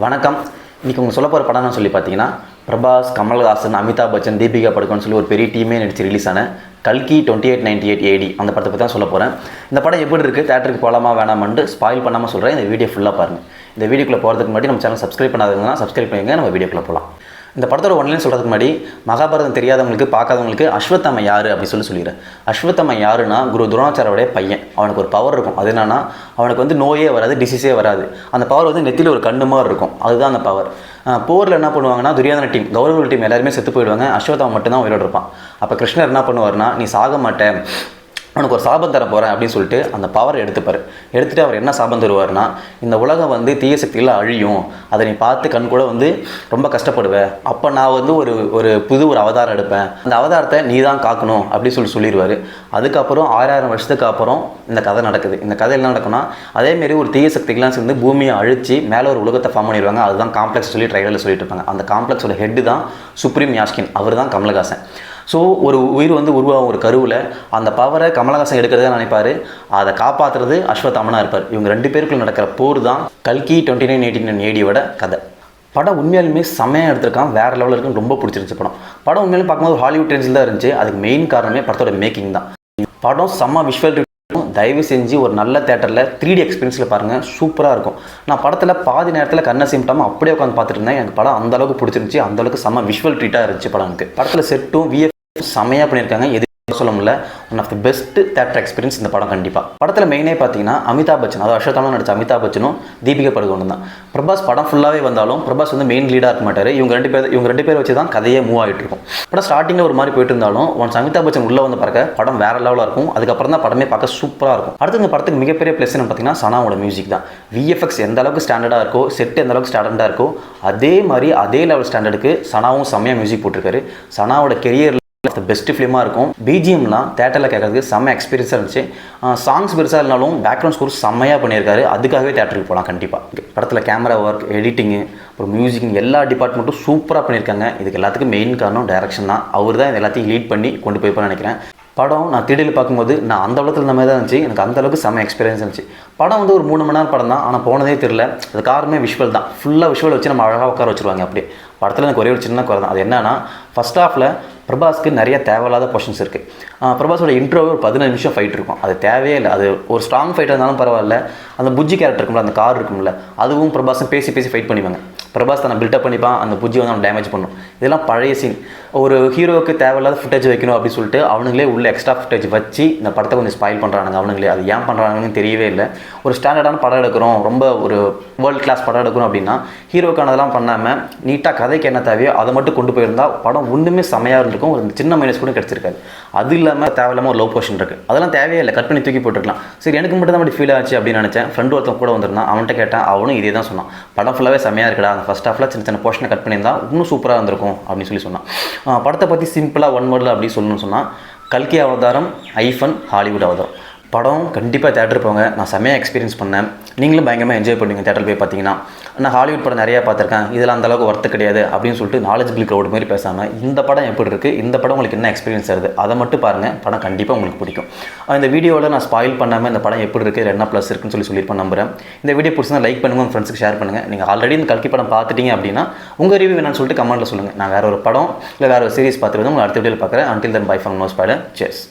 வணக்கம். இன்றைக்கி உங்களுக்கு சொல்ல போகிற படம்னு சொல்லி பார்த்தீங்கன்னா பிரபாஸ், கமல்ஹாசன், அமிதாப் பச்சன், தீபிகா படுகோன்னு சொல்லி ஒரு பெரிய டீமே நடிச்சு ரிலீஸ் ஆன கல்கி 2898 AD அந்த படத்தை பற்றி தான் சொல்ல போகிறேன். இந்த படம் எப்படி இருக்குது, தேட்டருக்கு போகலாமா வேணாமன்ட்டு ஸ்பாயில் பண்ணாமல் சொல்கிறேன். இந்த வீடியோ ஃபுல்லாக பாருங்கள். இந்த வீடியோக்குள்ளே போகிறதுக்கு முன்னாடி நம்ம சேனல் சப்ஸ்கிரைப் பண்ணாதவங்கன்னா சப்ஸ்கிரைப் பண்ணிங்க. நம்ம வீடியோக்குள்ளே போகலாம். இந்த படத்தோட ஒன்லைன் சொல்கிறதுக்கு முன்னாடி மகாபாரதம் தெரியாதவங்களுக்கு, பார்க்காதவங்களுக்கு அஸ்வத்தாம யார் அப்படி சொல்லிடுறேன். அஸ்வத்தாம யாருன்னா குரு துரோணாச்சாரியோடைய பையன். அவனுக்கு ஒரு பவர் இருக்கும். அது என்னன்னா, அவனுக்கு வந்து நோயே வராது, டிசீஸே வராது. அந்த பவர் வந்து நெத்தியில் ஒரு கண்ணு மாதிரி இருக்கும். அதுதான் அந்த பவர். போரில் என்ன பண்ணுவாங்கன்னா, துரியோதன டீம், கௌரவ டீம் எல்லாருமே செத்து போயிடுவாங்க. அஸ்வத்தாம மட்டும்தான் உயிரோடு இருப்பான். அப்போ கிருஷ்ணர் என்ன பண்ணுவார்னா, நீ சாக மாட்டேன், அவனுக்கு ஒரு சாபம் தர போகிறேன் அப்படின்னு சொல்லிட்டு அந்த பவரை எடுத்துகிட்டு அவர் என்ன சாபம் தருவார்னா, இந்த உலகம் வந்து தீய சக்தியில் அழியும், அதை நீ பார்த்து கண் கூட வந்து ரொம்ப கஷ்டப்படுவேன். அப்போ நான் வந்து ஒரு அவதாரம் எடுப்பேன், அந்த அவதாரத்தை நீ தான் காக்கணும் அப்படின்னு சொல்லிடுவார். அதுக்கப்புறம் 6000 வருஷத்துக்கு அப்புறம் இந்த கதை நடக்குது. இந்த கதை என்ன நடக்கும்னா, அதேமாரி ஒரு தீய சக்திகள்லாம் சேர்ந்து பூமியை அழித்து மேலே ஒரு உலகத்தை ஃபார்ம் பண்ணிடுவாங்க. அதுதான் காம்ப்ளெக்ஸ் சொல்லி ட்ரைலரில் சொல்லிட்டு இருப்பாங்க. அந்த காம்ப்ளெக்ஸோட ஹெட்டு தான் சுப்ரீம் யாஸ்கின். அவர் தான் கமல்ஹாசன். ஸோ ஒரு உயிர் வந்து உருவாகும் ஒரு கருவில் அந்த பவரை கமல்ஹாசன் எடுக்கிறதா நினைப்பார். அதை காப்பாற்றுறது அஸ்வத்தாமனாக இருப்பார். இவங்க 2 பேருக்குள்ள நடக்கிற போர் தான் கல்கி 2998 ADயோட கதை. படம் உண்மையாலுமே செம்மையாக எடுத்திருக்கான், வேறு லெவலில் இருக்குன்னு ரொம்ப பிடிச்சிருந்துச்சு. படம் உண்மையிலும் பார்க்கும்போது ஹாலிவுட் ட்ரெண்ட்ஸில் தான் இருந்துச்சு. அதுக்கு மெயின் காரணமே படத்தோட மேக்கிங் தான். படம் செம்ம விஷுவல். தயவு செஞ்சு ஒரு நல்ல தேட்டரில் 3D எக்ஸ்பீரியன்ஸில் பாருங்கள், சூப்பராக இருக்கும். நான் படத்தில் பாதி நேரத்தில் கண்ணை சிமிட்டாமல் அப்படியே உட்காந்து பார்த்துட்டு இருந்தேன். எனக்கு படம் அந்தளவுக்கு பிடிச்சிருந்துச்சி. அந்தளவுக்கு செம்ம விஷுவல் ட்ரீட்டாக இருந்துச்சு படம். எனக்கு படத்தில் செட்டும் VF செம்மையாக பண்ணியிருக்காங்க. எது சொல்ல முடியல, one of the best theatre experience இந்த படம் கண்டிப்பாக. படத்தில் மெயினே பார்த்தீங்கன்னா அமிதாப் பச்சன், அதாவது அஸ்வத்தாம நடிச்ச அமிதாப் பச்சனும் தீபிகா படுகோனும் தான். பிரபாஸ் படம் ஃபுல்லாகவே வந்தாலும் பிரபாஸ் வந்து மெயின் லீடாக இருக்க மாட்டார். இவங்க ரெண்டு பேர் வச்சு தான் கதையே மூவ் ஆகிட்டு இருக்கும். படம் ஸ்டார்டிங்கில் ஒரு மாதிரி போயிட்டு இருந்தாலும் ஒன்ஸ் அமிதாப் பச்சன் உள்ளே வந்து பார்க்க படம் வேறு லெவலாக இருக்கும். அதுக்கப்புறம் தான் படமே பார்க்க சூப்பராக இருக்கும். அடுத்து இந்த படத்துக்கு மிகப்பெரிய ப்ளஸ் என்ன பார்த்தீங்கன்னா, சனாவோட மியூசிக் தான். VFX எந்த அளவுக்கு ஸ்டாண்டர்டாக இருக்கோ, செட் எந்த அளவுக்கு ஸ்டாண்டர்டாக இருக்கோ, அதே மாதிரி அதே லெவல் ஸ்டாண்டர்டுக்கு சனாவும் செம்மையாக மியூசிக் போட்டிருக்காரு. சனாவோட கெரியர் பெஸ்ட் ஃபிலிமாக இருக்கும். பிஜிஎம்லாம் தேட்டரில் கேட்கறதுக்கு செம்ம எக்ஸ்பீரியன்ஸாக இருந்துச்சு. சாங்ஸ் பெருசாக இருந்தாலும் பேக்ரவுண்ட் ஸ்கோர் செம்மையாக பண்ணியிருக்காரு. அதுக்காகவே தேட்டருக்கு போகலாம் கண்டிப்பாக. படத்தில் கேமரா ஒர்க், எடிட்டிங்கு, அப்புறம் மியூசிக் எல்லா டிபார்ட்மெண்ட்டும் சூப்பராக பண்ணியிருக்காங்க. இதுக்கு எல்லாத்துக்கும் மெயின் காரணம் டைரக்ஷன் தான். அவர் தான் இது எல்லாத்தையும் லீட் பண்ணி கொண்டு போய்ப்பான்னு நினைக்கிறேன். படம் நான் திடீர்னு பார்க்கும்போது நான் அந்த அளவுக்கு இருந்த மாதிரி தான் இருந்துச்சு. எனக்கு அந்த அளவுக்கு செம்ம எக்ஸ்பீரியன்ஸ் இருந்துச்சு. படம் வந்து ஒரு 3 மணி நேரம் படம் தான், ஆனால் போனதே தெரியல. அது காரணமே விஷுவல் தான். ஃபுல்லாக விஷுவல் வச்சு நம்ம அழகாக உட்கார வச்சுருவாங்க. அப்படியே படத்தில் எனக்கு ஒரே ஒரு சின்ன குறை தான். அது என்னன்னா, ஃபஸ்ட் ஹாஃபில் பிரபாஸ்க்கு நிறைய தேவையில்லாத போர்ஷன்ஸ் இருக்குது. பிரபாஸோட இன்ட்ரோவே ஒரு 15 நிமிஷம் ஃபைட் இருக்கும். அது தேவையே இல்லை. அது ஒரு ஸ்ட்ராங் ஃபைட்டாக இருந்தாலும் பரவாயில்ல. அந்த புஜ்ஜி கேரக்டர் இருக்கும்ல, அந்த கார் இருக்கும்ல, அதுவும் பிரபாஸும் பேசி ஃபைட் பண்ணிப்பாங்க. பிரபாஸ் தன்னை பில்டப் பண்ணிப்பான், அந்த புஜ்ஜி வந்து அவன் டேமேஜ் பண்ணும். இதெல்லாம் பழைய சீன். ஒரு ஹீரோவுக்கு தேவையில்லாத ஃபுட்டேஜ் வைக்கணும் அப்படின்னு சொல்லிட்டு அவனுங்களே உள்ள எக்ஸ்ட்ரா ஃபுட்டேஜ் வச்சு இந்த படத்தை கொஞ்சம் ஸ்பாயில் பண்ணுறானுங்க அவனுங்களே. அது ஏன் பண்ணுறாங்கன்னு தெரியவே இல்லை. ஒரு ஸ்டாண்டர்டான படம் எடுக்கிறோம், ரொம்ப ஒரு வேர்ல்டு கிளாஸ் படம் எடுக்கிறோம் அப்படின்னா ஹீரோக்கானதெல்லாம் பண்ணாமல் நீட்டாக கதைக்கு என்ன தேவையோ அதை மட்டும் கொண்டு போயிருந்தால் படம் ஒன்றுமே செமையாக இருந்திருக்கும். ஒரு சின்ன மைனஸ் கூட கிடச்சிருக்காது. அது இல்லாமல் தேவையில்லாமல் ஒரு லோ போர்ஷன் இருக்குது. அதெல்லாம் தேவையே இல்லை, கட் பண்ணி தூக்கி போட்டுருக்கலாம். சரி, எனக்கு மட்டும் தான் அப்படி ஃபீல் ஆச்சு அப்படின்னு நினச்சேன். ஃப்ரெண்டு ஒருத்தன் கூட வந்திருந்தான், அவன்கிட்ட கேட்டேன். அவனும் இதே தான் சொன்னான். படம் ஃபுல்லாகவே செமையாக இருக்குடா, அந்த ஃபஸ்ட் ஹாஃபில் சின்ன போர்ஷனை கட் பண்ணியிருந்தால் இன்னும் சூப்பராக இருந்திருக்கும் அப்படின்னு சொன்னான். படத்தை பற்றி சிம்பிளாக ஒன் வேர்டில் அப்படி சொல்லணும்னு சொன்னால், கல்கி அவதாரம் ஐஃபன் ஹாலிவுட் அவதாரம். படம் கண்டிப்பாக தேட்டர் போங்க. நான் செம்மையாக எக்ஸ்பீரியன்ஸ் பண்ணேன். நீங்களும் பயங்கரமாக என்ஜாய் பண்ணுவீங்க தேட்டரில் போய் பார்த்தீங்கன்னா. நான் ஹாலிவுட் படம் நிறையா பார்த்துருக்கேன், இதெல்லாம் அந்தளவுக்கு ஒர்த்து கிடையாது அப்படின்னு சொல்லிட்டு நாலேஜபிள் க்ரௌட் மாதிரி பேசாமல், இந்த படம் எப்படி இருக்குது, இந்த படம் உங்களுக்கு என்ன எக்ஸ்பீரியன்ஸ் ஆகுது அதை மட்டும் பாருங்கள். படம் கண்டிப்பாக உங்களுக்கு பிடிக்கும். இந்த வீடியோவில் நான் ஸ்பாயில் பண்ணாமல் இந்த படம் எப்படி இருக்குது, என்ன ப்ளஸ் இருக்குன்னு சொல்லியிருப்பேன் நம்புறேன். இந்த வீடியோ பிடிச்சிருந்தா லைக் பண்ணுங்கள், உங்கள் ஃப்ரெண்ட்ஸுக்கு ஷேர் பண்ணுங்கள். நீங்கள் ஆல்ரெடி இந்த கல்கி படம் பார்த்துட்டீங்க அப்படின்னா உங்கள் ரிவ்யூ என்னன்னு சொல்லிட்டு கமெண்ட்டில் சொல்லுங்கள். நான் வேறு ஒரு படம் இல்லை வேறு ஒரு சீரிஸ் பார்த்துட்டு உங்களை அடுத்த வீடியோவில் பார்க்குறேன். Until then bye from no spoiler. Chess.